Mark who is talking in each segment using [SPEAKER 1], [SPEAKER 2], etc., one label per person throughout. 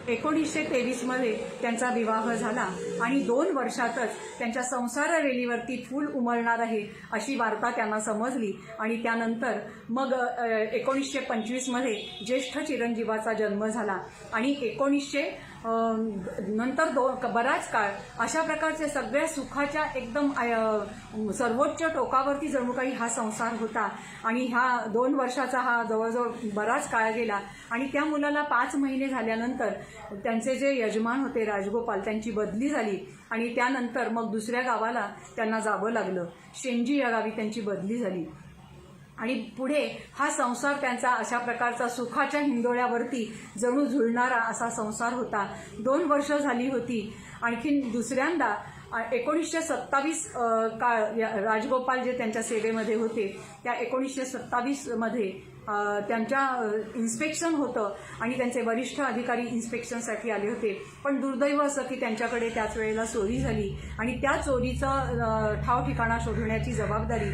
[SPEAKER 1] 1923 मध्ये त्यांचा विवाह झाला आणि 2 वर्षातच त्यांच्या संसार रेलीवरती फूल उमलणार आहे अशी वार्ता त्यांना समजली आणि त्यानंतर मग 1925 मध्ये ज्येष्ठ चिरंजीवाचा जन्म झाला आणि 1900 नंतर बराच काळ अशा प्रकारचे सगळ्या सुखाच्या एकदम सर्वोच्च टोकावरती जणू काही हा संसार होता आणि ह्या 2 वर्षाचा हा जवळजवळ बराच काळ गेला आणि त्या मुलाला 5 महिने झाल्यानंतर त्यांचे जे यजमान होते राजगोपाल त्यांची बदली झाली आणि त्यानंतर मग दुसऱ्या गावाला त्यांना जावं लागलं. शेंजी या गावी त्यांची बदली झाली आणि पुढे हा संसार त्यांचा अशा प्रकारचा सुखाच्या हिंदोळ्यावरती जणू झुलणारा असा संसार होता. 2 वर्ष झाली होती. आणखीन दुसऱ्यांदा 1927 काळ राजगोपाल जे त्यांच्या सेवेमध्ये होते त्या 1927 मध्ये त्यांच्या इन्स्पेक्शन होतं आणि त्यांचे वरिष्ठ अधिकारी इन्स्पेक्शनसाठी आले होते. पण दुर्दैव असं की त्यांच्याकडे त्याच वेळेला चोरी झाली आणि त्या चोरीचं ठाव ठिकाणा शोधण्याची जबाबदारी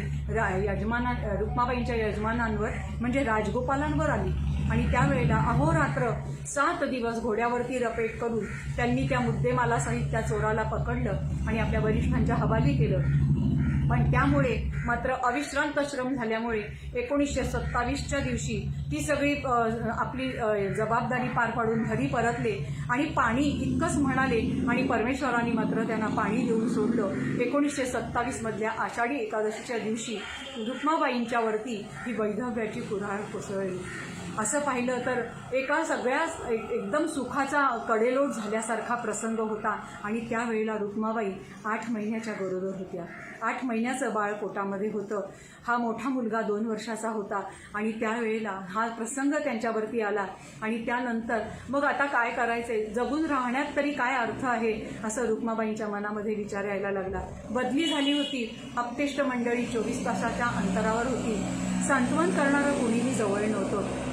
[SPEAKER 1] रुक्माबाईंच्या यजमानांवर म्हणजे राजगोपालांवर आली आणि त्यावेळेला अहोरात्र 7 दिवस घोड्यावरती रपेट करून त्यांनी त्या मुद्देमालासहित त्या चोराला पकडलं आणि आपल्या वरिष्ठांच्या हवाली केलं. पण त्यामुळे मात्र अविश्रांत श्रम झाल्यामुळे 1927च्या दिवशी ती सगळी आपली जबाबदारी पार पाडून घरी परतले आणि पाणी इतकंच म्हणाले आणि परमेश्वरांनी मात्र त्यांना पाणी देऊन सोडलं. 1927 मधल्या आषाढी एकादशीच्या दिवशी रुक्माबाईंच्यावरती ही वैधव्याची कुऱ्हाड कोसळली. असं पाहिलं तर एका सगळ्या एकदम सुखाचा कडेलोट झाल्यासारखा प्रसंग होता आणि त्यावेळेला रुक्माबाई 8 महिन्याच्या गरोदर होत्या. 8 महिन्याचं बाळ पोटामध्ये होतं. हा मोठा मुलगा 2 वर्षाचा होता आणि त्यावेळेला हा प्रसंग त्यांच्यावरती आला आणि त्यानंतर मग आता काय करायचंय, जगून राहण्यात तरी काय अर्थ आहे असं रुक्माबाईंच्या मनामध्ये विचार यायला लागला. बदली झाली होती. आप्तेष्ट मंडळी 24 तासाच्या अंतरावर होती. सांत्वन करणारं कोणीही जवळ नव्हतं.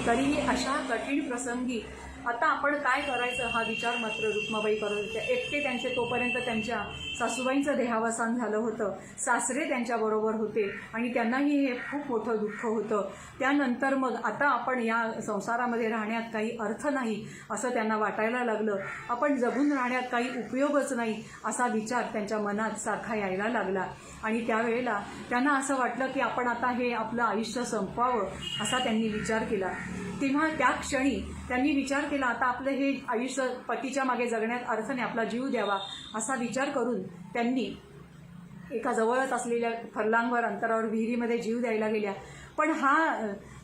[SPEAKER 1] तरीही अशा कठीण प्रसंगी आता आपण काय करायचं हा विचार मात्र रुक्माबाई करत होत्या. एकटे त्यांचे तोपर्यंत त्यांच्या सासूबाईंचं देहावसान झालं होतं. सासरे त्यांच्याबरोबर होते आणि त्यांनाही हे खूप मोठं दुःख होतं. त्यानंतर मग आता आपण या संसारामध्ये राहण्यात काही अर्थ नाही असं त्यांना वाटायला लागलं. आपण जगून राहण्यात काही उपयोगच नाही असा विचार त्यांच्या मनात सारखा यायला लागला आणि त्यावेळेला त्यांना असं वाटलं की आपण आता हे आपलं आयुष्य संपवावं असा त्यांनी विचार केला. तेव्हा त्या क्षणी त्यांनी विचार केला आता आपलं हे आयुष्य पतीच्या मागे जगण्यात अर्थ नाही, आपला जीव द्यावा असा विचार करून त्यांनी एका जवळच असलेल्या फरलांगवर अंतरावर विहिरीमध्ये जीव द्यायला गेल्या. पण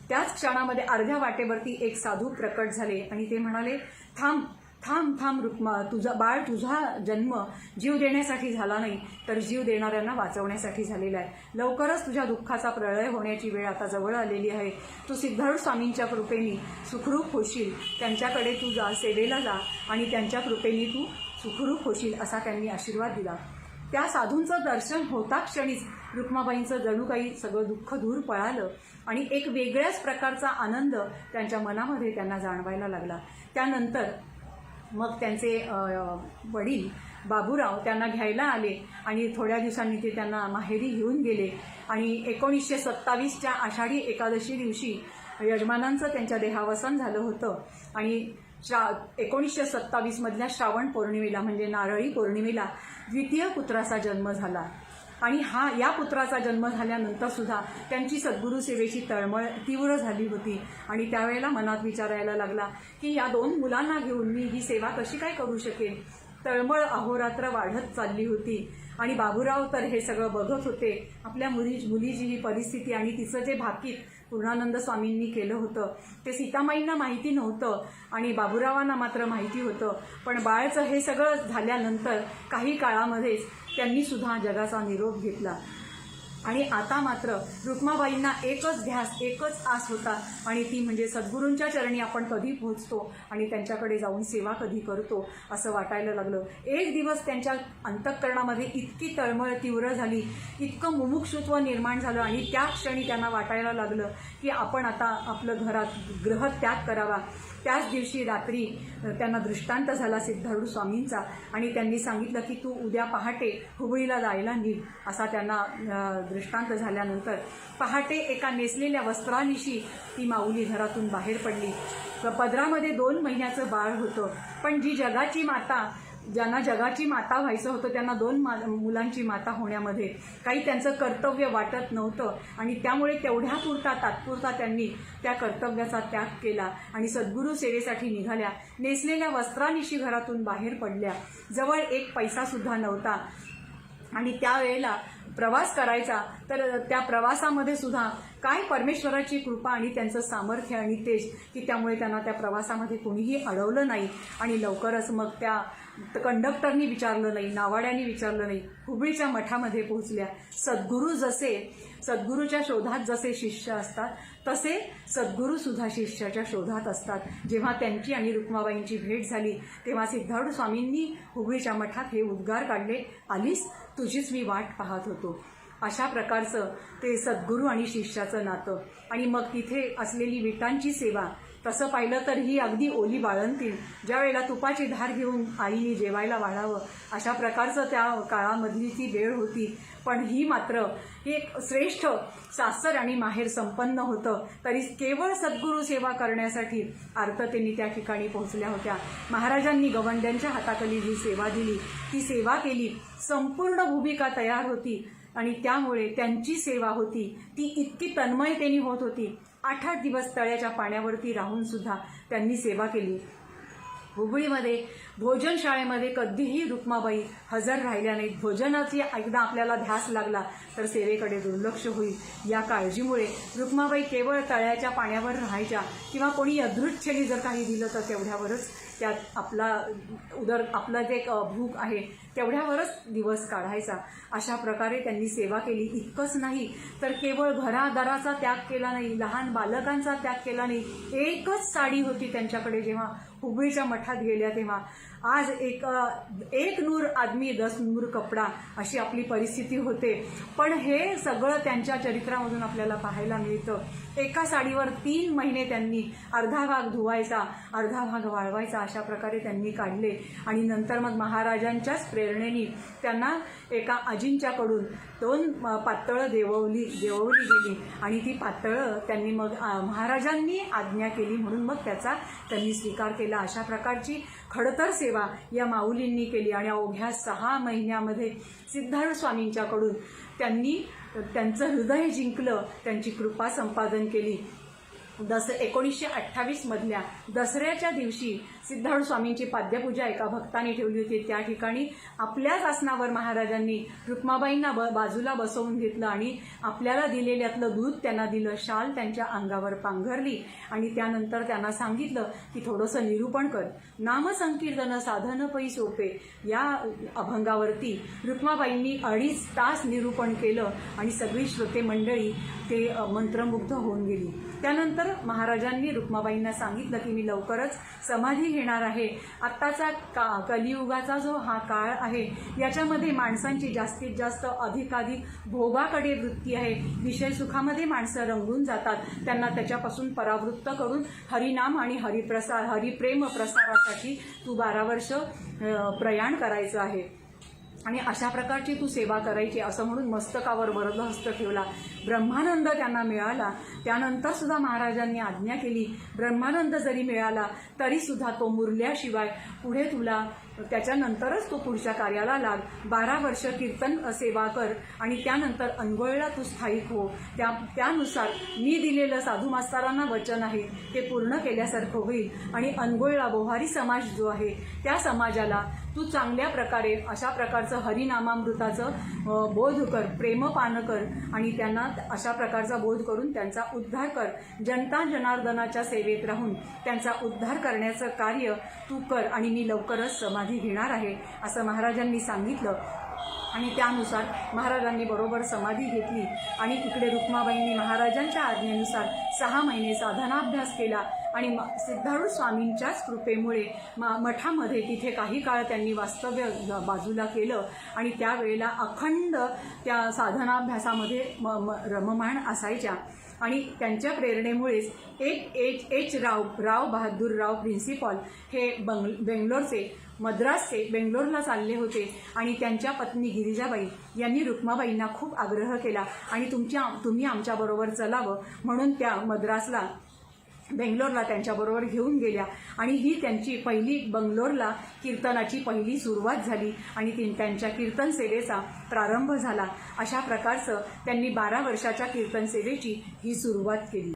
[SPEAKER 1] त्याच क्षणामध्ये अर्ध्या वाटेवरती एक साधू प्रकट झाले आणि ते म्हणाले, थांब थांब थांब रुक्मा, तुझा जन्म जीव देण्यासाठी झाला नाही तर जीव देणाऱ्यांना वाचवण्यासाठी झालेला आहे. लवकरच तुझ्या दुःखाचा प्रलय होण्याची वेळ आता जवळ आलेली आहे. तू सिद्धार्थ स्वामींच्या कृपेने सुखरूप होशील. त्यांच्याकडे तू जा, सेवेला जा आणि त्यांच्या कृपेने तू सुखरूप होशील असा त्यांनी आशीर्वाद दिला. त्या साधूंचं दर्शन होता क्षणीच रुक्माबाईंचं जणू काही सगळं दुःख दूर पळालं आणि एक वेगळ्याच प्रकारचा आनंद त्यांच्या मनामध्ये त्यांना जाणवायला लागला. त्यानंतर मग त्यांचे वडील बाबूराव त्यांना घ्यायला आले आणि थोड्या दिवसांनी ते त्यांना माहेरी घेऊन गेले आणि 1927च्या आषाढी एकादशी दिवशी यजमानांचं त्यांच्या देहावसान झालं होतं आणि 1927 मधल्या श्रावण पौर्णिमेला म्हणजे नारळी पौर्णिमेला द्वितीय पुत्राचा जन्म झाला आणि या पुत्राचा जन्म झाल्यानंतर सुद्धा त्यांची सद्गुरू सेवेची तळमळ तीव्र झाली होती आणि त्यावेळेला मनात विचारायला लागला की या 2 मुलांना घेऊन मी ही सेवा कशी काय करू शकेन. तळमळ अहोरात्र वाढत चालली होती आणि बाबूराव तर हे सगळं बघत होते. आपल्या मुलीची ही परिस्थिती आणि तिचं जे भाकीत पूर्णानंद स्वामींनी केलं होतं ते सीतामाईंना माहिती नव्हतं आणि बाबूरावांना मात्र माहिती होतं. पण बाळचं हे सगळं झाल्यानंतर काही काळामध्येच त्यांनी सुद्धा जगाचा निरोप घेतला आणि आता मात्र रुक्माबाईंना एकच ध्यास, एकच आस होता आणि ती म्हणजे सद्गुरूंच्या चरणी आपण कधी पोहोचतो आणि त्यांच्याकडे जाऊन सेवा कधी करतो असं वाटायला लागलं. एक दिवस त्यांच्या अंतःकरणामध्ये इतकी तळमळ तीव्र झाली, इतकं मुमुक्षुत्व निर्माण झालं आणि त्या क्षणी त्यांना वाटायला लागलं की आपण आता आपलं ग्रहत्याग करावा. त्याच दिवशी रात्री त्यांना दृष्टांत झाला सिद्धारूढ स्वामींचा आणि त्यांनी सांगितलं की तू उद्या पहाटे हुबळीला जायला निघ असा त्यांना दृष्टांत झाल्यानंतर पहाटे एका नेसलेल्या वस्त्रानिशी ती माऊली घरातून बाहेर पडली. पदरामध्ये 2 महिन्याचं बाळ होतं, पण जी जगाची माता, ज्यांना जगाची माता व्हायचं होतं त्यांना 2 मुलांची माता होण्यामध्ये काही त्यांचं कर्तव्य वाटत नव्हतं आणि त्यामुळे तेवढ्यापुरता तात्पुरता त्यांनी त्या कर्तव्याचा त्याग केला आणि सद्गुरू सेवेसाठी निघाल्या. नेसलेल्या वस्त्रानिशी घरातून बाहेर पडल्या. जवळ 1 पैसासुद्धा नव्हता आणि त्यावेळेला प्रवास करायचा, तर त्या प्रवासामध्ये सुद्धा काय परमेश्वराची कृपा आणि त्यांचं सामर्थ्य आणि तेज की त्यामुळे त्यांना त्या प्रवासामध्ये कोणीही अडवलं नाही आणि लवकरच मग त्या कंडक्टरनी विचारलं नाही, नावाड्यानी विचारलं नाही, हुबळीच्या मठामध्ये पोहोचल्या. सद्गुरूच्या शोधात जसे शिष्य असतात तसे सद्गुरूसुद्धा शिष्याच्या शोधात असतात. जेव्हा त्यांची आणि रुक्माबाईंची भेट झाली तेव्हा सिद्धारूढ स्वामींनी हुबळीच्या मठात हे उद्गार काढले, आलीस तुझीच मी वाट पाहत होतो. अशा प्रकारचं ते सद्गुरू आणि शिष्याचं नातं. आणि मग तिथे असलेली विटांची सेवा, तसं पाहिलं तर ही अगदी ओली बाळंतीण ज्या वेळेला तुपाची धार घेऊन आईने जेवायला वाढावं अशा प्रकारचं त्या काळामधली ती वेळ होती. पण ही मात्र एक श्रेष्ठ सासर आणि माहेर संपन्न होतं, तरी केवळ सद्गुरू सेवा करण्यासाठी आर्ततेने त्या ठिकाणी पोहोचल्या होत्या. महाराजांनी गवंड्यांच्या हाताखाली जी सेवा दिली, ती सेवा केली, संपूर्ण भूमिका तयार होती आणि त्यामुळे त्यांची सेवा होती ती इतकी तन्मयतेने होत होती. 8-8 दिवस तळ्याच्या पाण्यावरती राहून सुद्धा त्यांनी सेवा केली. हुबळीमध्ये भोजनशाळेमध्ये कधीही रुक्माबाई हजर राहिल्या नाहीत. भोजनाची एकदा आपल्याला ध्यास लागला तर सेवेकडे दुर्लक्ष होईल या काळजीमुळे रुक्माबाई केवळ तळ्याच्या पाण्यावर राहायच्या किंवा कोणी अदृच्छेने जर काही दिलं तर तेवढ्यावरच त्यात आपलं जे भूक आहे तेवढ्यावरच दिवस काढायचा. अशा प्रकारे त्यांनी सेवा केली. इतकंच नाही तर केवळ घरादाराचा त्याग केला नाही, लहान बालकांचा त्याग केला नाही. एकच साडी होती त्यांच्याकडे जेव्हा हुबळीच्या मठात गेल्या तेव्हा. आज एक नूर आदमी 10 नूर कपडा अशी आपली परिस्थिती होते, पण हे सगळं त्यांच्या चरित्रामधून आपल्याला पाहायला मिळतं. एका साडीवर 3 महिने त्यांनी अर्धा भाग धुवायचा, अर्धा भाग वाळवायचा अशा प्रकारे त्यांनी काढले. आणि नंतर मग महाराजांच्याच प्रेरणेने त्यांना एका आजींच्याकडून 2 पातळं देववली गेली आणि ती पातळं त्यांनी मग महाराजांनी आज्ञा केली म्हणून मग त्याचा त्यांनी स्वीकार केला. अशा प्रकारची खडतर सेवा या माऊलींनी केली आणि अवघ्या 6 महिन्यामध्ये सिद्धारूढ स्वामींच्याकडून त्यांनी त्यांचं हृदय जिंकलं, त्यांची कृपा संपादन केली. 1928 मधल्या दसऱ्याच्या दिवशी सिद्धारूढ स्वामींची पाद्यपूजा एका भक्ताने ठेवली होती. त्या ठिकाणी आपल्याच आसनावर महाराजांनी रुक्माबाईंना बाजूला बसवून घेतलं आणि आपल्याला दिलेल्यातलं दूध त्यांना दिलं, शाल त्यांच्या अंगावर पांघरली आणि त्यानंतर त्यांना सांगितलं की थोडंसं निरूपण कर. नामसंकीर्तन साधन पै सोपे या अभंगावरती रुक्माबाईंनी 2.5 तास निरूपण केलं आणि सगळी श्रोते मंडळी ते मंत्रमुग्ध होऊन गेली. त्यानंतर महाराजांनी रुक्माबाईंना सांगितलं की मी लवकरच समाधी घेणार आहे. आत्ताचा कलियुगाचा जो हा काळ आहे याच्यामध्ये माणसांची जास्तीत जास्त अधिकाधिक भोगाकडे वृत्ती आहे. विषय सुखामध्ये माणसं रंगून जातात. त्यांना त्याच्यापासून परावृत्त करून हरिनाम आणि हरिप्रेम प्रसारासाठी तू 12 वर्ष प्रयाण करायचं आहे आणि अशा प्रकारची तू सेवा करायची असं म्हणून मस्तकावर वरदहस्त ठेवला. ब्रह्मानंद त्यांना मिळाला. त्यानंतर सुद्धा महाराजांनी आज्ञा केली, ब्रह्मानंद जरी मिळाला तरी सुद्धा तो मुरल्याशिवाय पुढे तुला त्याच्यानंतरच तो पुढच्या कार्याला लाग. 12 वर्ष कीर्तन सेवा कर आणि त्यानंतर अनगोळला तू स्थायिक हो. त्यानुसार मी दिलेलं साधू मास्तरांना वचन आहे ते पूर्ण केल्यासारखं होईल आणि अनगोळला बोहारी समाज जो आहे त्या समाजाला तू चांगल्या प्रकारे अशा प्रकारचं हरिनामामृताचं बोध कर, प्रेमपान कर आणि त्यांना अशा प्रकारचा बोध करून त्यांचा उद्धार कर. जनता जनार्दनाच्या सेवेत राहून त्यांचा उद्धार करण्याचं कार्य तू कर आणि मी लवकरच समाधी घेणार आहे असं महाराजांनी सांगितलं. आणि त्यानुसार महाराजांनी बरोबर समाधी घेतली आणि इकडे रुक्माबाईंनी महाराजांच्या आज्ञेनुसार 6 महिने साधनाभ्यास केला आणि सिद्धारूढ स्वामींच्याच कृपेमुळे मठामध्ये तिथे काही काळ त्यांनी वास्तव्य बाजूला केलं आणि त्यावेळेला अखंड त्या साधनाभ्यासामध्ये रममाण असायच्या. आणि त्यांच्या प्रेरणेमुळेच एच राव बहादूरराव प्रिन्सिपॉल हे बेंगलोरचे मद्रासचे बेंगलोरला चालले होते आणि त्यांच्या पत्नी गिरिजाबाई यांनी रुक्माबाईंना खूप आग्रह केला आणि तुम्ही आमच्याबरोबर चलावं म्हणून त्या मद्रासला बेंगलोरला त्यांच्याबरोबर घेऊन गेल्या आणि ही त्यांची पहिली बेंगलोरला कीर्तनाची पहिली सुरुवात झाली आणि त्यांच्या कीर्तन सेवेचा प्रारंभ झाला. अशा प्रकारचं त्यांनी 12 वर्षाच्या कीर्तन सेवेची ही सुरुवात केली.